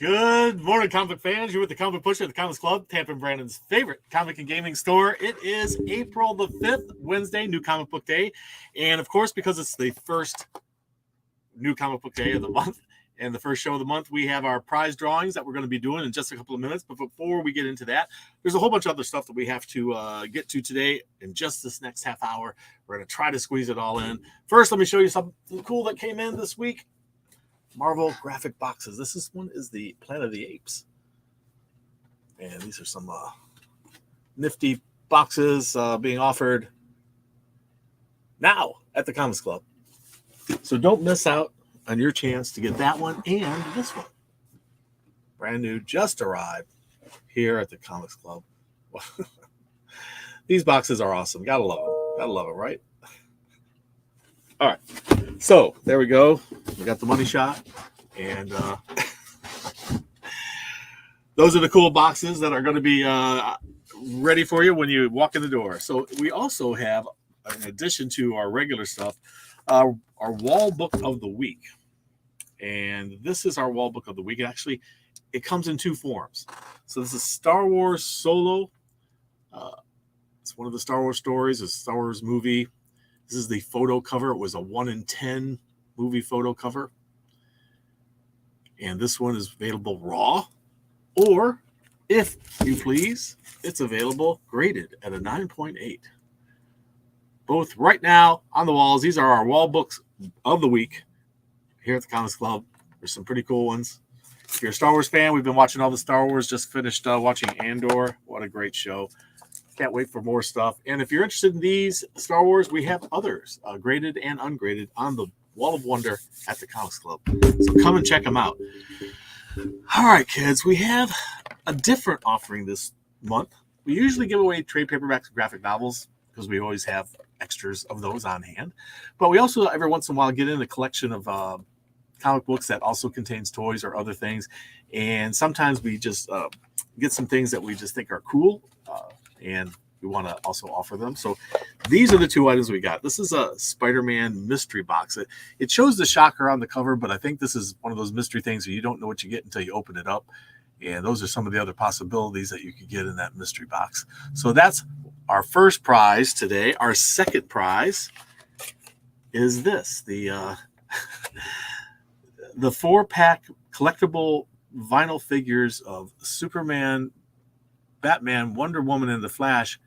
Good morning, comic fans. You're with the Comic Pusher at the Comics Club, Tampa and Brandon's favorite comic and gaming store. It is April the 5th, Wednesday, New Comic Book Day. And, of course, because it's the first New Comic Book Day of the month and the first show of the month, we have our prize drawings that we're going to be doing in just a couple of minutes. But before we get into that, there's a whole bunch of other stuff that we have to get to today in just this next half hour. We're going to try to squeeze it all in. First, let me show you something cool that came in this week. Marvel graphic boxes. This one is the Planet of the Apes. And these are some nifty boxes being offered now at the Comics Club. So don't miss out on your chance to get that one and this one. Brand new, just arrived here at the Comics Club. These boxes are awesome. Gotta love them. Gotta love it, right? All right. So there we go. We got the money shot. And those are the cool boxes that are going to be ready for you when you walk in the door. So we also have, in addition to our regular stuff, our wall book of the week. And this is our wall book of the week. Actually, it comes in two forms. So this is Star Wars Solo. It's one of the Star Wars stories, a Star Wars movie. This is the photo cover. It was a 1 in 10 movie photo cover. And this one is available raw. Or, if you please, it's available graded at a 9.8. Both right now on the walls. These are our wall books of the week here at the Comics Club. There's some pretty cool ones. If you're a Star Wars fan, we've been watching all the Star Wars. Just finished watching Andor. What a great show. Can't wait for more stuff. And if you're interested in these Star Wars, we have others, graded and ungraded, on the Wall of Wonder at the Comics Club. So come and check them out. All right, kids, we have a different offering this month. We usually give away trade paperbacks and graphic novels because we always have extras of those on hand. But we also, every once in a while, get in a collection of comic books that also contains toys or other things. And sometimes we just get some things that we just think are cool. And we want to also offer them. So these are the two items we got. This is a Spider-Man mystery box. It shows the Shocker on the cover, but I think this is one of those mystery things where you don't know what you get until you open it up. And those are some of the other possibilities that you could get in that mystery box. So that's our first prize today. Our second prize is this, the 4-pack collectible vinyl figures of Superman, Batman, Wonder Woman, and the Flash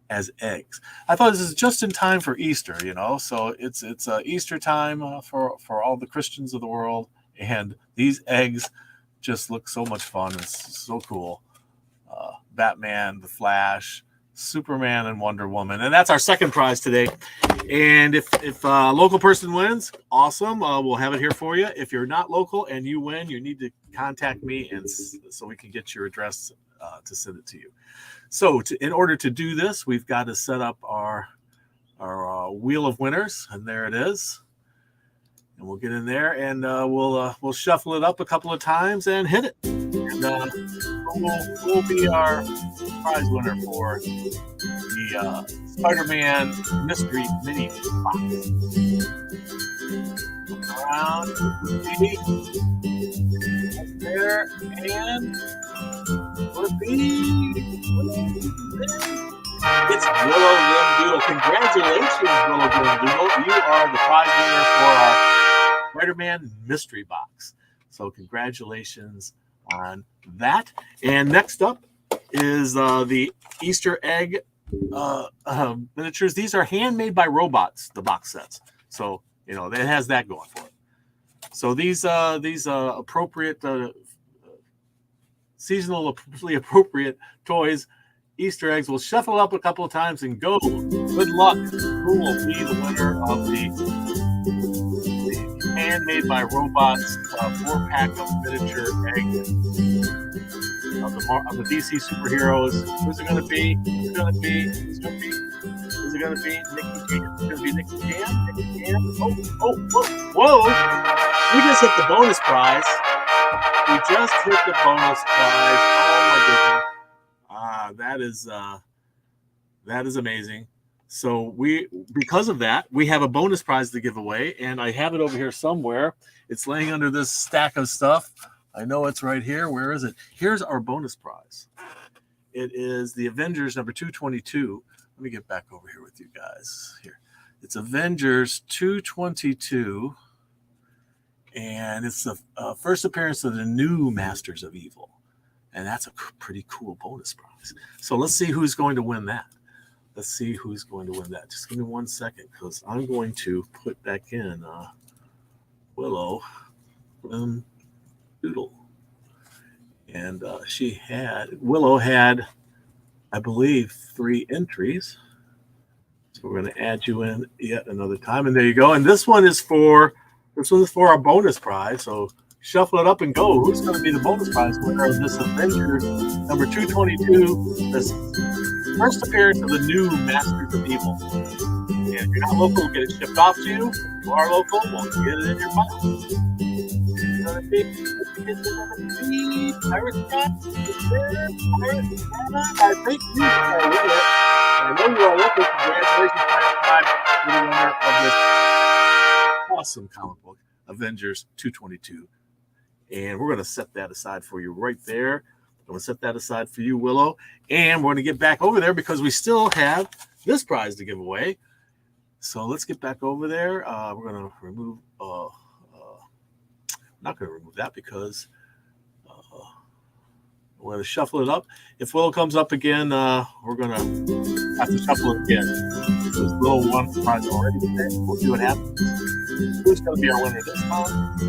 as eggs. I thought this is just in time for Easter, you know, so it's Easter time for all the Christians of the world, and these eggs just look so much fun. It's so cool. Batman, the Flash, Superman, and Wonder Woman, and that's our second prize today. And if a local person wins, awesome. We'll have it here for you. If you're not local and you win, you need to contact me, and so we can get your address to send it to you. So in order to do this, we've got to set up our wheel of winners, and there it is. And we'll get in there, and we'll shuffle it up a couple of times and hit it. And we'll be our prize winner for the Spider-Man mystery mini box. Around, there, and it's Willow Glimdoodle. Congratulations, Willow Glimdoodle. You are the prize winner for our Spider-Man mystery box. So congratulations on that. And next up is the Easter egg miniatures. These are handmade by robots, the box sets. So, you know, it has that going for it. So these appropriate seasonally appropriate toys, Easter eggs. We'll shuffle up a couple of times and go. Good luck. Who will be the winner of the handmade by robots 4-pack of miniature eggs of the DC superheroes? Who's it going to be? Who's it going to be? Who's it going to be? Is it going to be Nicky Jam? It's going to be Nicky Jam. Nicky Jam. Whoa! We just hit the bonus prize. We just hit the bonus prize. Oh my goodness. That is amazing. So because of that, we have a bonus prize to give away, and I have it over here somewhere. It's laying under this stack of stuff. I know it's right here. Where is it? Here's our bonus prize. It is the Avengers number 222. Let me get back over here with you guys. Here. It's Avengers 222. And it's the first appearance of the new Masters of Evil. And that's a pretty cool bonus prize. So let's see who's going to win that. Let's see who's going to win that. Just give me 1 second, because I'm going to put back in Willow from Doodle. And Willow had, I believe, 3 entries. So we're going to add you in yet another time. And there you go. And this one is for our bonus prize. So shuffle it up and go. Who's going to be the bonus prize winner of this Avengers number 222? This first appearance of the new Masters of Evil. And if you're not local, we'll get it shipped off to you. If you are local, we'll get it in your file. It's going to be Pirate Scott. I think you are a winner. I know you are local. Congratulations, Pirate Scott, you're the winner of this awesome comic book, Avengers 222. And we're going to set that aside for you right there. I'm going to set that aside for you, Willow. And we're going to get back over there because we still have this prize to give away. So let's get back over there. We're going to remove, not going to remove that because we're going to shuffle it up. If Willow comes up again, we're going to have to shuffle it again. Because Willow won the prize already today. We'll see what happens. Who's going to be our winner this time?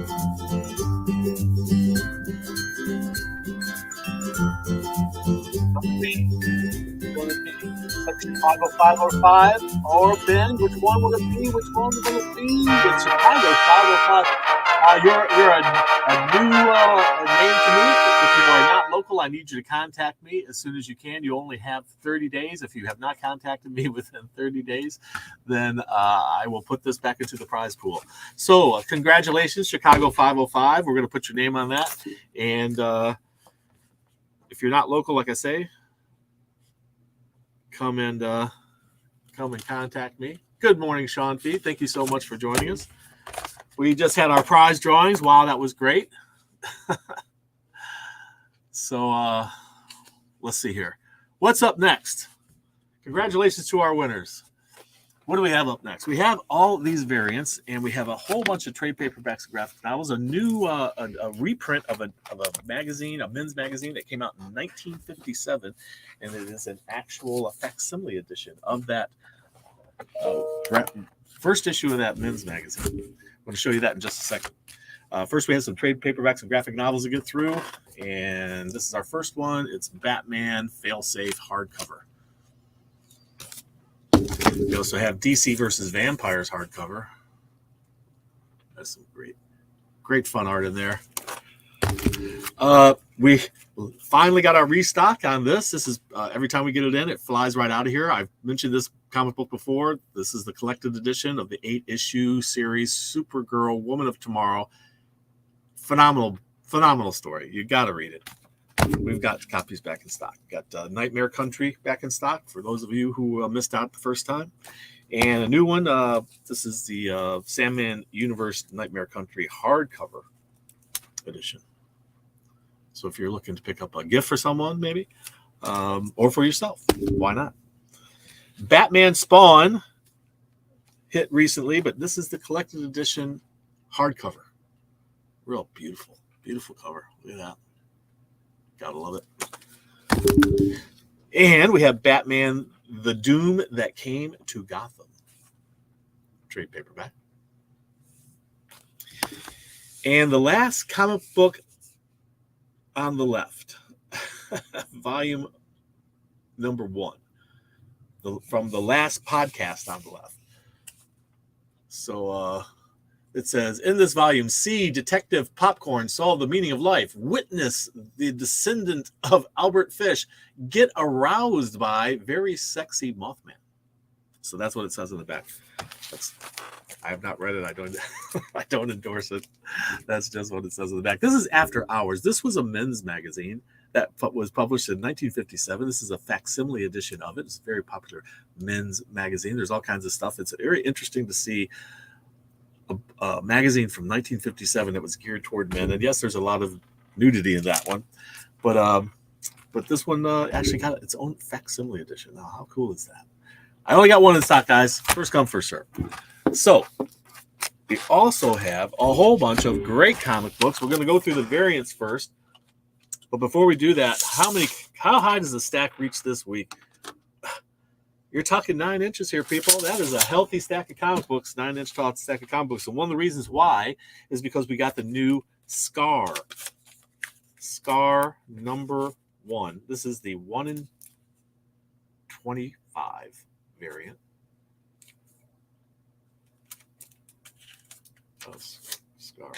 Chicago 505 or Ben. Which one will it be? Which one will it be? It's Chicago 505. You're a new name to me. If you are not local, I need you to contact me as soon as you can. You only have 30 days. If you have not contacted me within 30 days, then I will put this back into the prize pool. So congratulations, Chicago 505. We're going to put your name on that. And if you're not local, like I say, come and contact me. Good morning, Sean P. Thank you so much for joining us. We just had our prize drawings. Wow, that was great. So let's see here. What's up next? Congratulations to our winners. What do we have up next? We have all these variants, and we have a whole bunch of trade paperbacks and graphic novels. A new a reprint of a magazine, a men's magazine that came out in 1957, and it is an actual facsimile edition of that first issue of that men's magazine. I'm going to show you that in just a second. First, we have some trade paperbacks and graphic novels to get through, and this is our first one. It's Batman Failsafe hardcover. We also have DC versus Vampires hardcover. That's some great fun art in there. We finally got our restock on this. This is every time we get it in, it flies right out of here. I've mentioned this comic book before. This is the collected edition of the 8-issue series Supergirl, Woman of Tomorrow. Phenomenal story. You got to read it. We've got copies back in stock. We've got Nightmare Country back in stock for those of you who missed out the first time. And a new one. This is the Sandman Universe Nightmare Country hardcover edition. So if you're looking to pick up a gift for someone, maybe, or for yourself, why not? Batman Spawn hit recently, but this is the collected edition hardcover. Real beautiful cover. Look at that. Gotta love it. And we have Batman, The Doom That Came to Gotham. Trade paperback. And the last comic book on the left, volume number 1, from the last podcast on the left. So it says, in this volume, see Detective Popcorn solve the meaning of life. Witness the descendant of Albert Fish get aroused by very sexy Mothman. So that's what it says in the back. I have not read it. I don't endorse it. That's just what it says in the back. This is After Hours. This was a men's magazine that was published in 1957. This is a facsimile edition of it. It's a very popular men's magazine. There's all kinds of stuff. It's very interesting to see a magazine from 1957 that was geared toward men. And yes, there's a lot of nudity in that one. But this one actually got its own facsimile edition. Now, how cool is that? I only got one in stock, guys. First come, first serve. So we also have a whole bunch of great comic books. We're going to go through the variants first. But before we do that, how high does the stack reach this week? You're talking 9 inches here, people. That is a healthy stack of comic books, 9-inch tall stack of comic books. And one of the reasons why is because we got the new Scar. Scar number 1. This is the 1 in 25 variant. Scar.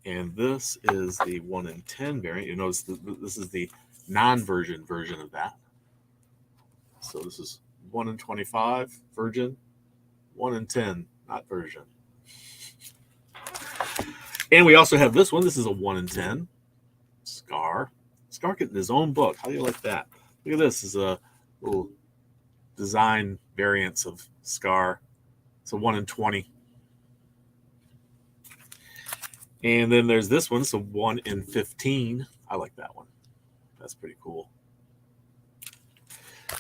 And this is the 1 in 10 variant. You notice this is the non-version version of that. So this is 1 in 25 virgin, 1 in 10 not version. And we also have this one. This is a 1 in 10 Scar. Scar getting his own book. How do you like that? Look at this. This is a little design variants of Scar. It's a 1 in 20. And then there's this one. It's a 1 in 15. I like that one. That's pretty cool.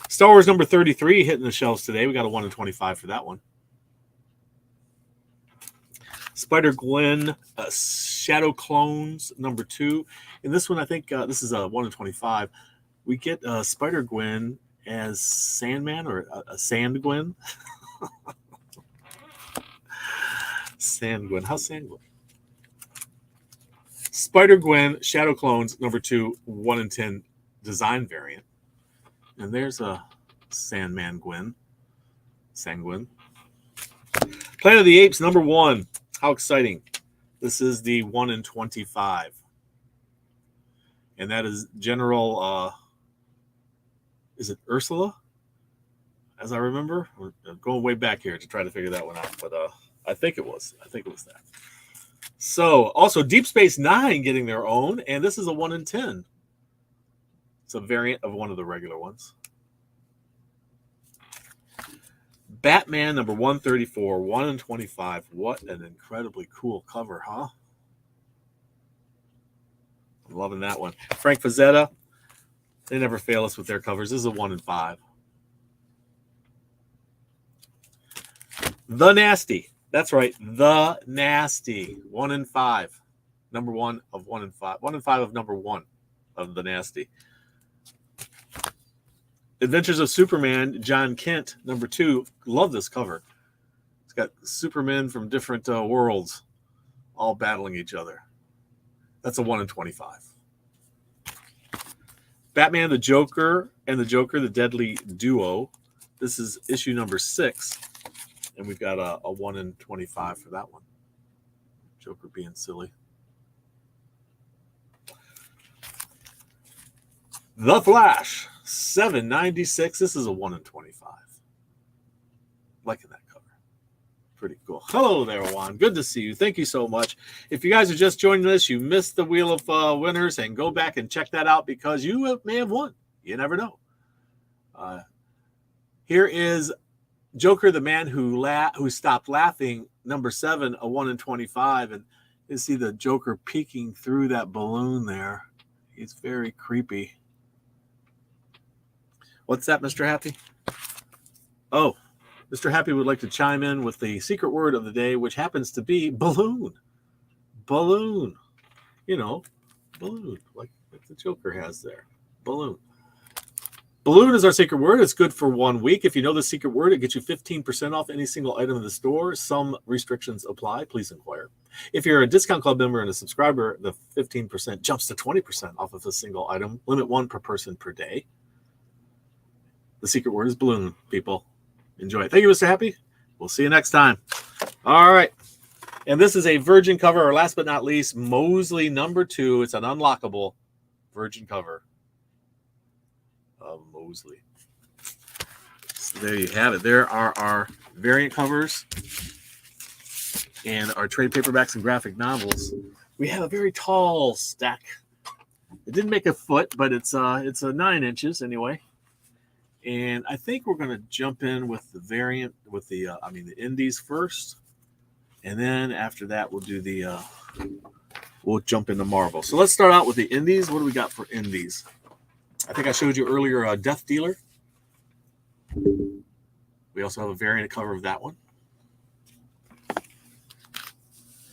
Star Wars number 33 hitting the shelves today. We got a 1 in 25 for that one. Spider-Gwen Shadow Clones number 2. And this one, I think this is a 1 in 25. We get Spider-Gwen as Sandman or a Sand-Gwen. Sand-Gwen. How's Sand-Gwen? Spider-Gwen Shadow Clones number 2, 1 in 10 design variant. And there's a Sandman Gwen. Sanguine. Planet of the Apes number 1. How exciting. This is the 1 in 25. And that is General, is it Ursula? As I remember. We're going way back here to try to figure that one out. But I think it was that. So, also Deep Space Nine getting their own. And this is a 1 in 10. It's a variant of one of the regular ones. Batman number 134, 1 in 25. What an incredibly cool cover, huh? I'm loving that one. Frank Frazetta, they never fail us with their covers. This is a 1 in 5. The Nasty. That's right. The Nasty. 1 in 5. Number 1 of 1 in 5. 1 in 5 of number 1 of The Nasty. Adventures of Superman, John Kent, number 2. Love this cover. It's got Supermen from different worlds all battling each other. That's a 1 in 25. Batman, the Joker, and the Joker, the Deadly Duo. This is issue number 6. And we've got a 1 in 25 for that one. Joker being silly. The Flash, 796. This is a 1 in 25. Liking that cover. Pretty cool. Hello there, Juan. Good to see you. Thank you so much. If you guys are just joining us, you missed the Wheel of Winners, and go back and check that out because you may have won. You never know. Here is Joker, the Man Who Stopped Laughing, number 7, a 1 in 25. And you see the Joker peeking through that balloon there. He's very creepy. What's that, Mr. Happy? Oh, Mr. Happy would like to chime in with the secret word of the day, which happens to be balloon. Balloon. You know, balloon, like the Joker has there. Balloon. Balloon is our secret word. It's good for 1 week. If you know the secret word, it gets you 15% off any single item in the store. Some restrictions apply. Please inquire. If you're a Discount Club member and a subscriber, the 15% jumps to 20% off of a single item. Limit 1 per person per day. The secret word is balloon, people. Enjoy it. Thank you, Mr. Happy. We'll see you next time. All right. And this is a virgin cover, or last but not least, Mosley number 2. It's an unlockable virgin cover of Mosley. So there you have it. There are our variant covers and our trade paperbacks and graphic novels. We have a very tall stack. It didn't make a foot, but it's a 9 inches anyway. And I think we're going to jump in with the variant, with the indies first. And then after that, we'll do the we'll jump into Marvel. So let's start out with the indies. What do we got for indies? I think I showed you earlier Death Dealer. We also have a variant cover of that one.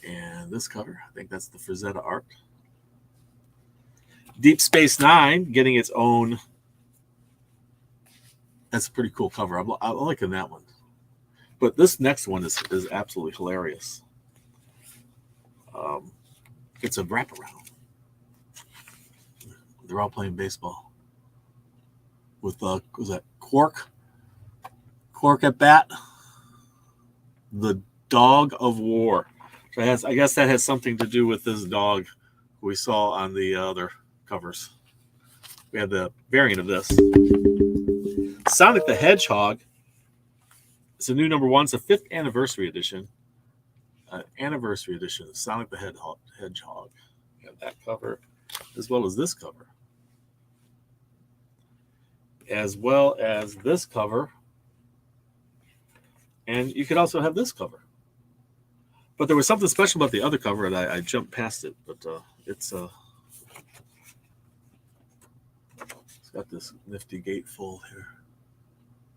And this cover, I think that's the Frazetta art. Deep Space Nine getting its own. That's a pretty cool cover. I'm liking that one. But this next one is absolutely hilarious. It's a wraparound. They're all playing baseball with was that Quark at bat, the Dog of War. So I guess that has something to do with this dog we saw on the other covers. We have the variant of this. Sonic the Hedgehog. It's a new #1. It's a 5th anniversary edition. Anniversary edition of Sonic the Hedgehog. We have that cover, as well as this cover. As well as this cover. And you could also have this cover. But there was something special about the other cover, and I jumped past it. But it's got this nifty gatefold here,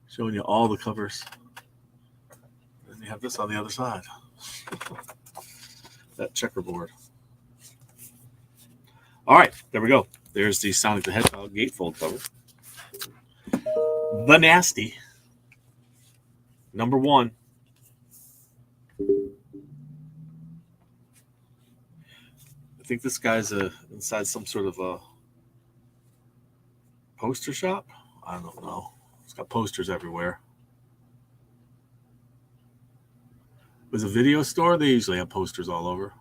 showing you all the covers. And you have this on the other side. That checkerboard. All right, there we go. There's the Sonic the Hedgehog gatefold cover. The Nasty, #1. I think this guy's inside some sort of a poster shop. I don't know. It's got posters everywhere. It was a video store. They usually have posters all over.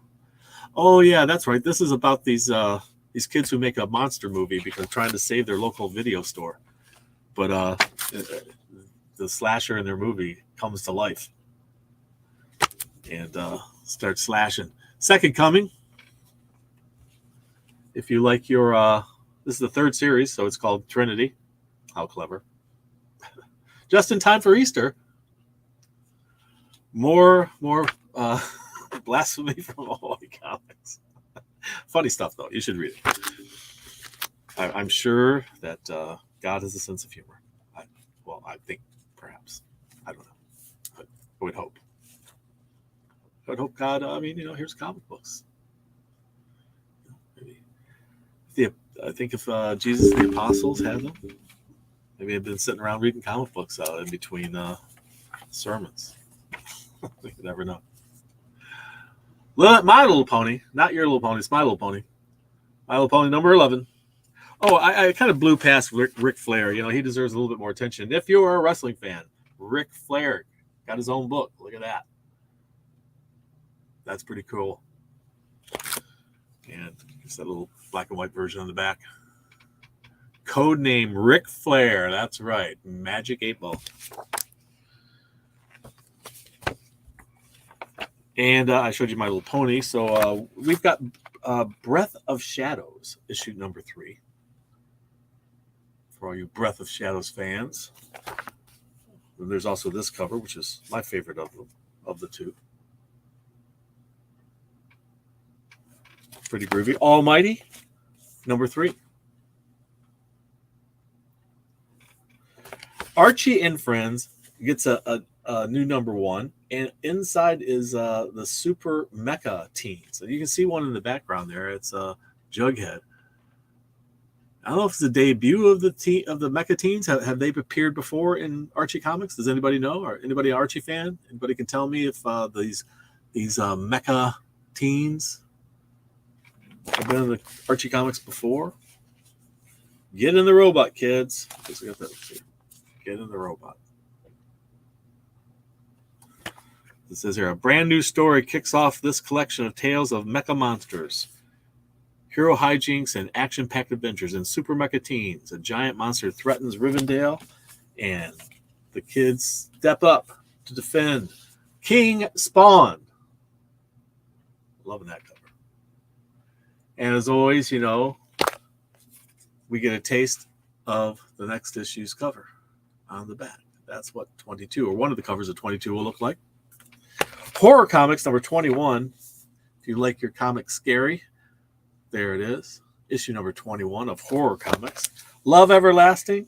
Oh yeah, that's right. This is about these kids who make a monster movie because trying to save their local video store. But the slasher in their movie comes to life and starts slashing. Second Coming. If you like your, this is the 3rd series, so it's called Trinity. How clever. Just in time for Easter. More blasphemy from Ahoy Comics. Funny stuff, though. You should read it. I'm sure that God has a sense of humor. I think perhaps. I don't know. But I would hope. I would hope God, here's comic books. Maybe. I think if Jesus and the apostles had them, maybe they've been sitting around reading comic books in between sermons. You never know. My Little Pony, not Your Little Pony, it's My Little Pony. My Little Pony #11. Oh, I kind of blew past Ric Flair. He deserves a little bit more attention. If you're a wrestling fan, Ric Flair got his own book. Look at that. That's pretty cool. And it's that little black and white version on the back. Codename Ric Flair. That's right. Magic 8-Ball. And I showed you My Little Pony. So we've got Breath of Shadows, issue #3. For all you Breath of Shadows fans. And there's also this cover, which is my favorite of the two. Pretty groovy. Almighty, #3. Archie and Friends gets a new #1, and inside is the Super Mecha Teens. So you can see one in the background there. It's Jughead. I don't know if it's the debut of the Mecha Teens. Have they appeared before in Archie Comics? Does anybody know? Or anybody an Archie fan? Anybody can tell me if these Mecha Teens have been in the Archie Comics before? Get in the robot, kids. Get in the robot. It says here, a brand new story kicks off this collection of tales of mecha monsters, hero hijinks, and action-packed adventures in Super Mecha Teens. A giant monster threatens Rivendell, and the kids step up to defend King Spawn. Loving that cover. And as always, we get a taste of the next issue's cover on the back. That's what 22, or one of the covers of 22 will look like. Horror Comics #21. If you like your comics scary, There it is. Issue number 21 of Horror Comics. Love Everlasting.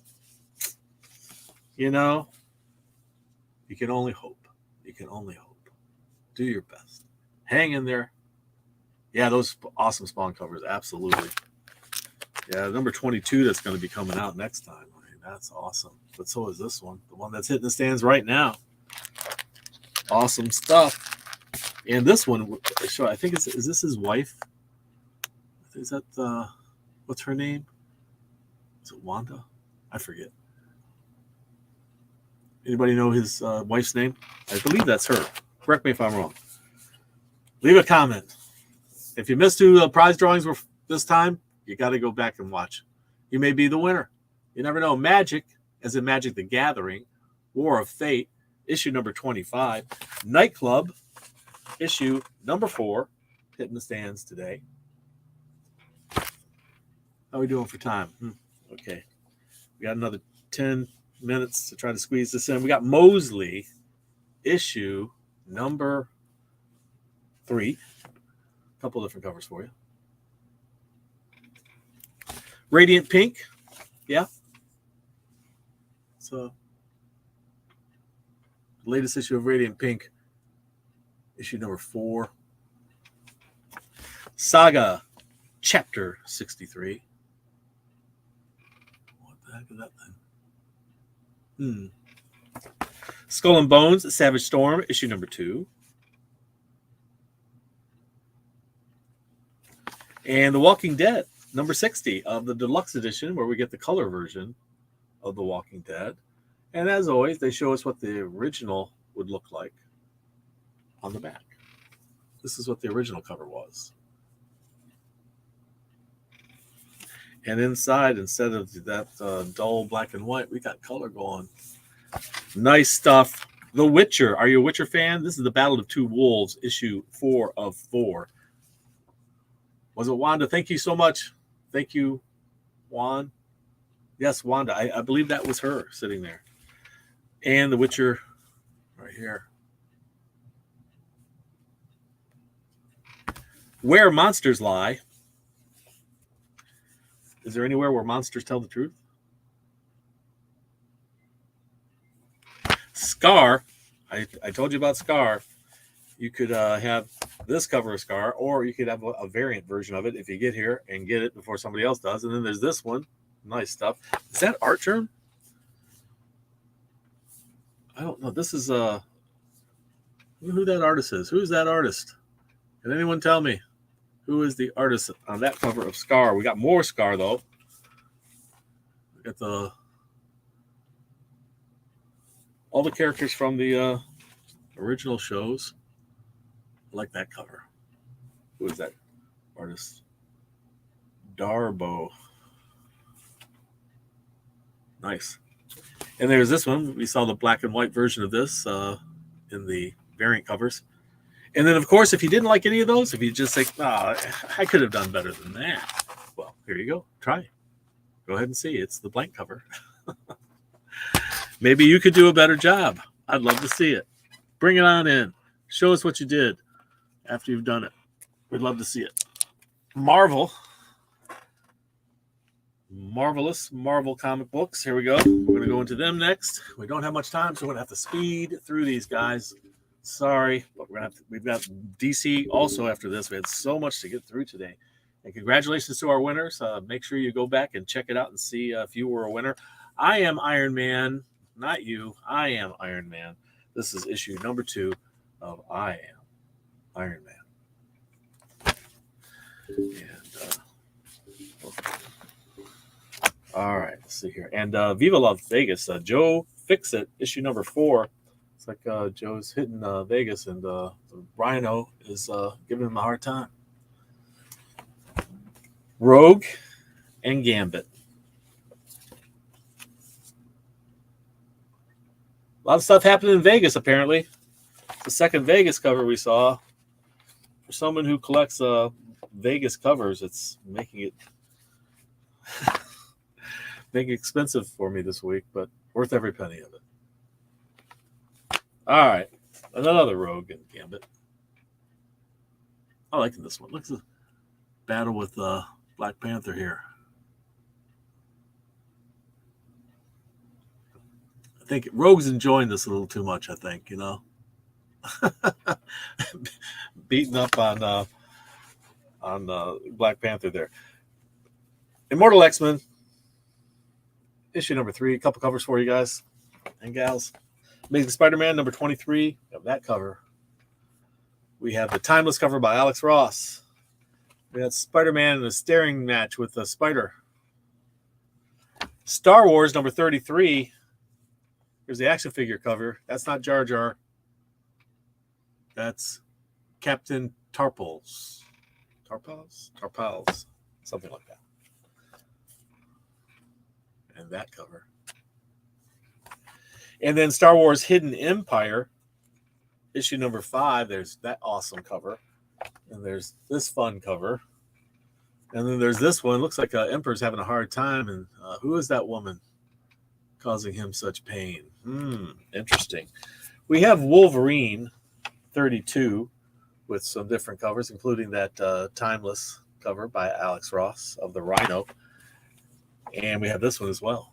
You know, you can only hope. You can only hope. Do your best. Hang in there. Yeah, those awesome Spawn covers. Absolutely. Yeah, number 22 that's going to be coming out next time. I mean, that's awesome. But so is this one. The one that's hitting the stands right now. Awesome stuff. And this one, I think is this his wife? Is that, what's her name? Is it Wanda? I forget. Anybody know his wife's name? I believe that's her. Correct me if I'm wrong. Leave a comment. If you missed who the prize drawings were this time, you got to go back and watch. You may be the winner. You never know. Magic, as in Magic the Gathering, War of Fate, issue number 25. Nightclub, issue number 4, hitting the stands today. How are we doing for time? Okay. We got another 10 minutes to try to squeeze this in. We got Mosley, issue number 3. A couple different covers for you. Radiant Pink. Yeah. So, latest issue of Radiant Pink, issue number 4. Saga, chapter 63. What the heck is that thing? Skull and Bones, Savage Storm, issue number 2. And The Walking Dead, number 60 of the deluxe edition, where we get the color version of The Walking Dead. And as always, they show us what the original would look like on the back. This is what the original cover was. And inside, instead of that dull black and white, we got color going. Nice stuff. The Witcher. Are you a Witcher fan? This is the Battle of Two Wolves, issue 4 of 4. Was it Wanda? Thank you so much. Thank you, Juan. Yes, Wanda. I believe that was her sitting there. And The Witcher right here. Where Monsters Lie. Is there anywhere where monsters tell the truth? Scar. I told you about Scar. You could have this cover of Scar, or you could have a variant version of it if you get here and get it before somebody else does. And then there's this one. Nice stuff. Is that Artgerm? I don't know. This is who that artist is. Who's that artist? Can anyone tell me who is the artist on that cover of Scar? We got more Scar though. We got all the characters from the original shows. I like that cover. Who is that artist? Darbo. Nice. And there's this one. We saw the black and white version of this in the variant covers. And then, of course, if you didn't like any of those, if you just think, I could have done better than that. Well, here you go. Try it. Go ahead and see. It's the blank cover. Maybe you could do a better job. I'd love to see it. Bring it on in. Show us what you did after you've done it. We'd love to see it. Marvel. Marvelous Marvel comic books. Here we go. We're going to go into them next. We don't have much time, so we're going to have to speed through these guys. Sorry, but we've got DC also after this. We had so much to get through today. And congratulations to our winners. Make sure you go back and check it out and see if you were a winner. I am Iron Man, not you. I am Iron Man. This is issue number 2 of I Am Iron Man. And all right, let's see here. And Viva Las Vegas, Joe Fixit, issue number 4. It's like Joe's hitting Vegas, and the Rhino is giving him a hard time. Rogue and Gambit. A lot of stuff happening in Vegas, apparently. It's the second Vegas cover we saw. For someone who collects Vegas covers, it's making it expensive for me this week, but worth every penny of it. All right. Another Rogue and Gambit. I like this one. Look at battle with Black Panther here. I think Rogue's enjoying this a little too much, I think, you know. Beating up on Black Panther there. Immortal X-Men, issue number 3. A couple covers for you guys and gals. Amazing Spider-Man number 23. We have that cover. We have the Timeless cover by Alex Ross. We got Spider-Man in a staring match with a spider. Star Wars number 33. Here's the action figure cover. That's not Jar Jar. That's Captain Tarpals. Tarpals. Something like that. And that cover. And then Star Wars Hidden Empire, issue number 5. There's that awesome cover. And there's this fun cover. And then there's this one. Looks like Emperor's having a hard time. And who is that woman causing him such pain? Interesting. We have Wolverine 32 with some different covers, including that Timeless cover by Alex Ross of the Rhino. And we have this one as well.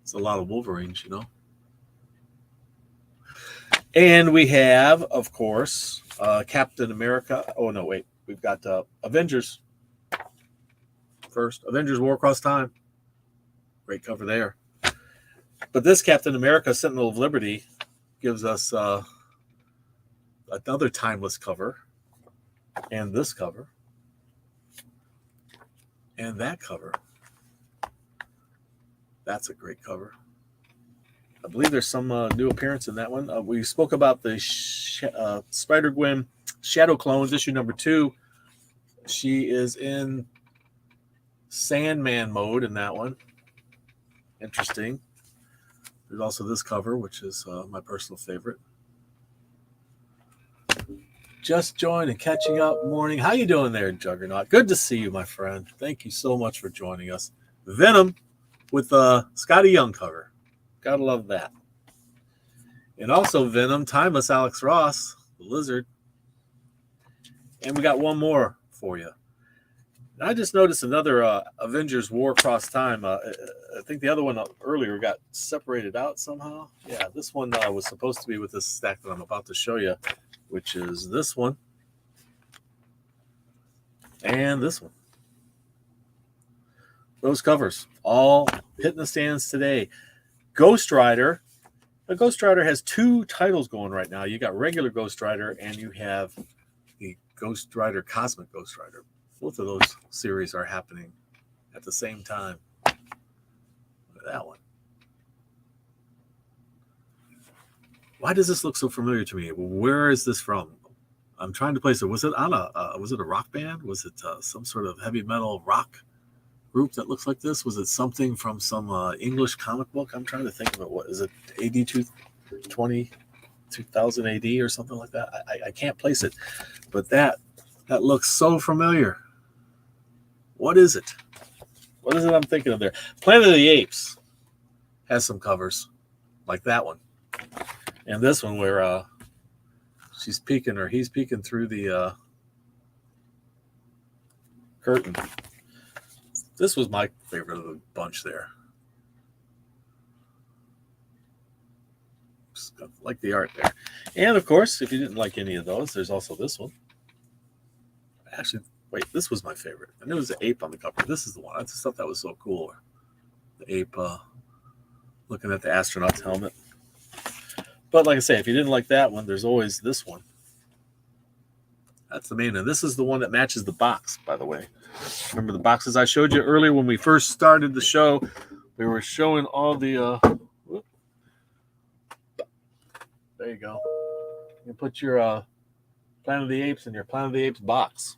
It's a lot of Wolverines, you know. And we have, of course, Captain America. Oh, no, wait. We've got Avengers first. Avengers War Across Time. Great cover there. But this Captain America Sentinel of Liberty gives us another Timeless cover. And this cover. And that cover. That's a great cover. I believe there's some new appearance in that one. We spoke about the Spider-Gwen Shadow Clones, issue number 2. She is in Sandman mode in that one. Interesting. There's also this cover, which is my personal favorite. Just joined and catching up morning. How you doing there, Juggernaut? Good to see you, my friend. Thank you so much for joining us. Venom with Scotty Young cover. Gotta love that. And also Venom, Timeless Alex Ross, the Lizard. And we got one more for you. And I just noticed another Avengers War Across Time. I think the other one earlier got separated out somehow. Yeah, this one was supposed to be with this stack that I'm about to show you, which is this one and this one. Those covers all hitting the stands today. Ghost Rider. The Ghost Rider has 2 titles going right now. You got regular Ghost Rider and you have the Ghost Rider Cosmic Ghost Rider. Both of those series are happening at the same time. Look at that one. Why does this look so familiar to me? Where is this from? I'm trying to place it. Was it on was it a rock band? Was it some sort of heavy metal rock group that looks like this? Was it something from some English comic book? I'm trying to think of it. What is it? AD 2000 AD or something like that? I can't place it, but that looks so familiar. What is it? What is it I'm thinking of there? Planet of the Apes has some covers like that one. And this one where she's peeking or he's peeking through the curtain. This was my favorite of the bunch there. Just like the art there. And of course, if you didn't like any of those, there's also this one. Actually, wait, this was my favorite. I knew it was the ape on the cover. This is the one. I just thought that was so cool. The ape looking at the astronaut's helmet. But like I say, if you didn't like that one, there's always this one. That's the main one. This is the one that matches the box, by the way. Remember the boxes I showed you earlier when we first started the show? We were showing all the... there you go. You can put your Planet of the Apes in your Planet of the Apes box.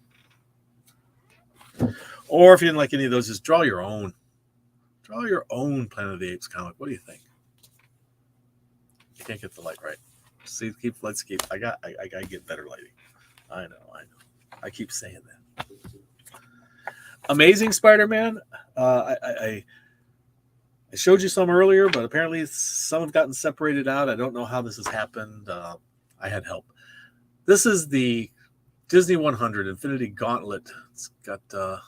Or if you didn't like any of those, just draw your own. Draw your own Planet of the Apes comic. What do you think? You can't get the light right. See, let's keep. I gotta get better lighting. I know. I keep saying that. Amazing Spider-Man. I showed you some earlier, but apparently some have gotten separated out. I don't know how this has happened. I had help. This is the Disney 100 Infinity Gauntlet. It's got that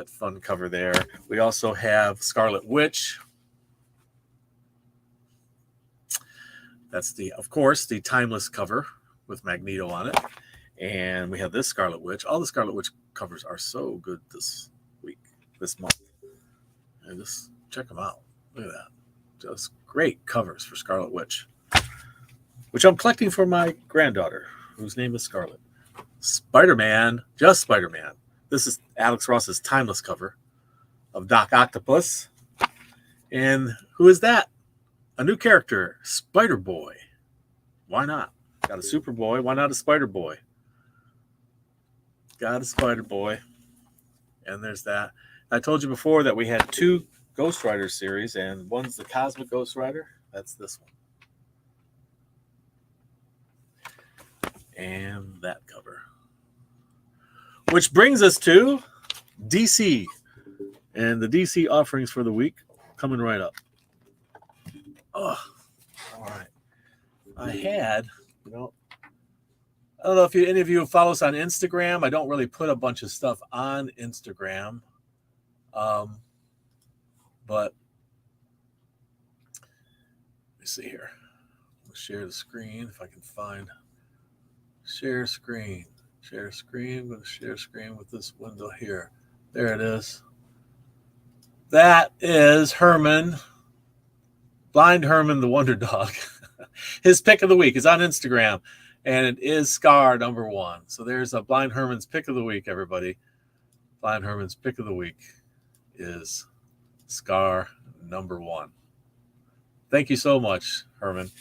fun cover there. We also have Scarlet Witch. That's of course, the timeless cover with Magneto on it. And we have this Scarlet Witch. All the Scarlet Witch covers are so good this month. And just check them out. Look at that. Just great covers for Scarlet Witch, which I'm collecting for my granddaughter, whose name is Scarlet. Spider-Man, just Spider-Man. This is Alex Ross's timeless cover of Doc Octopus. And who is that? A new character, Spider-Boy. Why not? Got a Superboy. Why not a Spider-Boy? Got a Spider-Boy. And there's that. I told you before that we had 2 Ghost Rider series, and one's the Cosmic Ghost Rider. That's this one. And that cover. Which brings us to DC. And the DC offerings for the week coming right up. Oh, all right. I had, I don't know if any of you follow us on Instagram. I don't really put a bunch of stuff on Instagram. But let me see here. Let's share the screen if I can find share screen. Share screen. I'm going to share screen with this window here. There it is. That is Herman. Blind Herman the Wonder Dog. His pick of the week is on Instagram, and it is Scar #1. So there's a Blind Herman's pick of the week, everybody. Blind Herman's pick of the week is Scar #1. Thank you so much, Herman.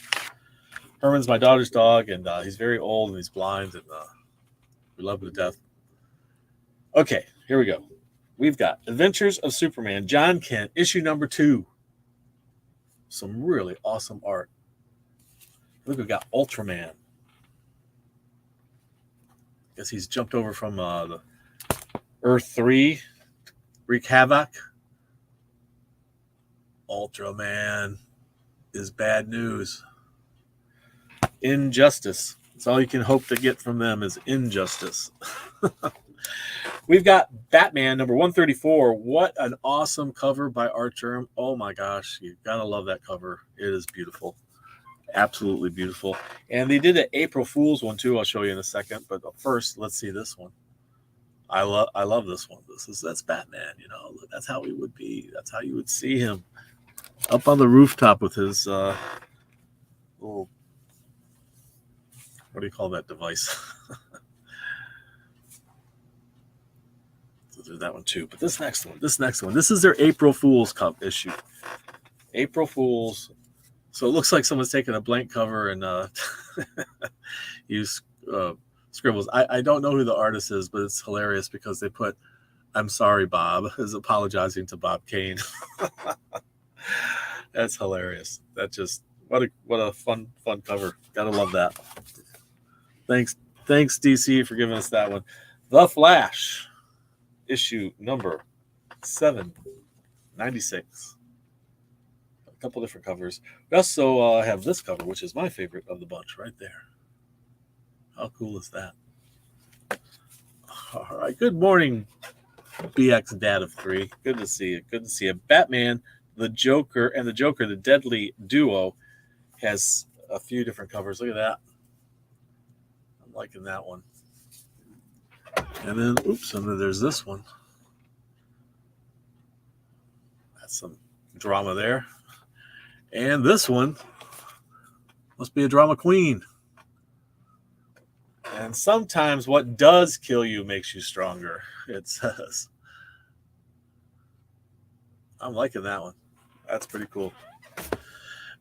Herman's my daughter's dog, and he's very old and he's blind, and we love him to death. Okay, here we go. We've got Adventures of Superman, John Kent, issue #2. Some really awesome art. Look, we've got Ultraman. Guess he's jumped over from the Earth 3 to wreak havoc. Ultraman is bad news. Injustice. That's all you can hope to get from them is injustice. We've got Batman #134. What an awesome cover by Art Germ. Oh my gosh, you've got to love that cover. It is beautiful. Absolutely beautiful. And they did an April Fool's one too. I'll show you in a second. But first, let's see this one. I love this one. That's Batman, you know. That's how he would be. That's how you would see him up on the rooftop with his little, what do you call that device? So there's that one too. But this next one, this is their April Fool's Cup issue. April Fool's. So it looks like someone's taken a blank cover and used scribbles. I don't know who the artist is, but it's hilarious because they put, "I'm sorry, Bob," is apologizing to Bob Kane. That's hilarious. That just what a fun cover. Gotta love that. Thanks DC for giving us that one. The Flash, issue #796. A couple different covers. We also have this cover, which is my favorite of the bunch, right there. How cool is that? All right. Good morning, BX Dad of 3. Good to see you. Good to see you. Batman, the Joker, and the Joker, the Deadly Duo, has a few different covers. Look at that. I'm liking that one. And then, and then there's this one. That's some drama there. And this one must be a drama queen. And sometimes what does kill you makes you stronger, it says. I'm liking that one. That's pretty cool.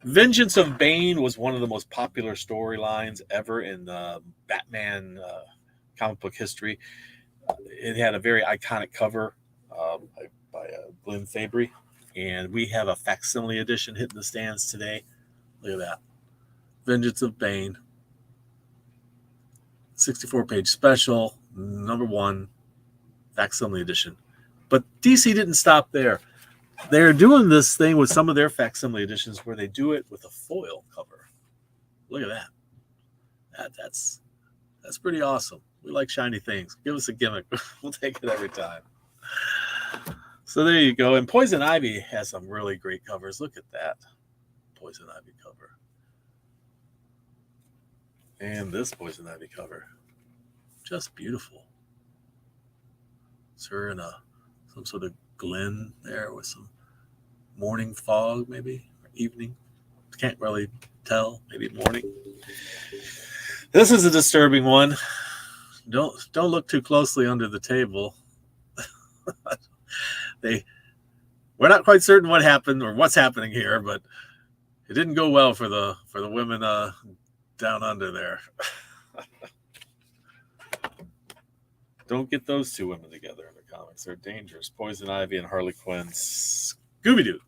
Vengeance of Bane was one of the most popular storylines ever in Batman comic book history. It had a very iconic cover by Glenn Fabry. And we have a facsimile edition hitting the stands today. Look at that. Vengeance of Bane. 64-page special, #1, facsimile edition. But DC didn't stop there. They're doing this thing with some of their facsimile editions where they do it with a foil cover. Look at that. That's That's pretty awesome. We like shiny things. Give us a gimmick. We'll take it every time. So there you go. And Poison Ivy has some really great covers. Look at that. Poison Ivy cover. And this Poison Ivy cover. Just beautiful. It's her in some sort of glen there with some morning fog, maybe, or evening. Can't really tell. Maybe morning. This is a disturbing one. Don't look too closely under the table. We're not quite certain what happened or what's happening here, but it didn't go well for the women down under there. Don't get those two women together in the comics. They're dangerous. Poison Ivy and Harley Quinn. Scooby-Doo.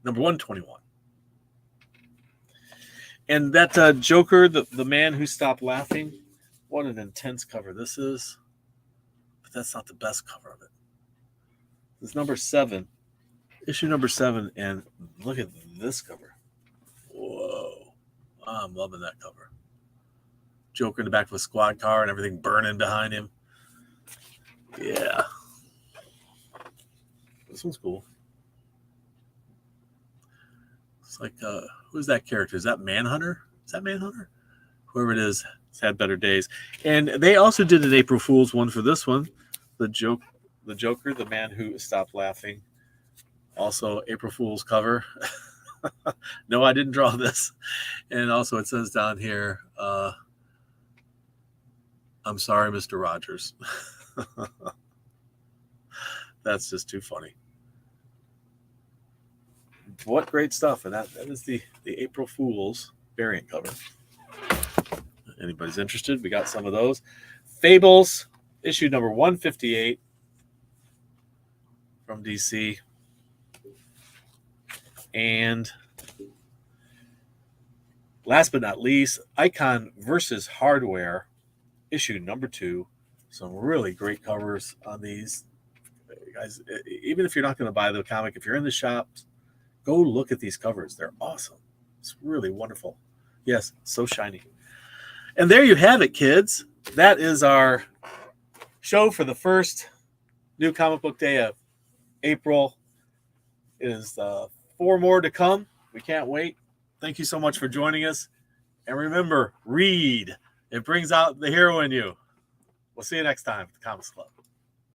Number 121. And that Joker, the man who stopped laughing, what an intense cover this is. But that's not the best cover of it. It's number 7. Issue number 7. And look at this cover. Whoa. I'm loving that cover. Joker in the back of a squad car and everything burning behind him. Yeah. This one's cool. It's like, who's that character? Is that Manhunter? Whoever it is, it's had better days. And they also did an April Fool's one for this one. The Joker, the man who stopped laughing. Also, April Fool's cover. No, I didn't draw this. And also it says down here, I'm sorry, Mr. Rogers. That's just too funny. What great stuff. And that is the April Fool's variant cover. Anybody's interested, we got some of those. Fables, issue number 158 from DC. And last but not least, Icon versus Hardware, issue number 2. Some really great covers on these. Guys, even if you're not going to buy the comic, if you're in the shops, go look at these covers. They're awesome. It's really wonderful. Yes, so shiny. And there you have it, kids. That is our show for the first new comic book day of April. It is 4 more to come. We can't wait. Thank you so much for joining us. And remember, read. It brings out the hero in you. We'll see you next time at the Comics Club.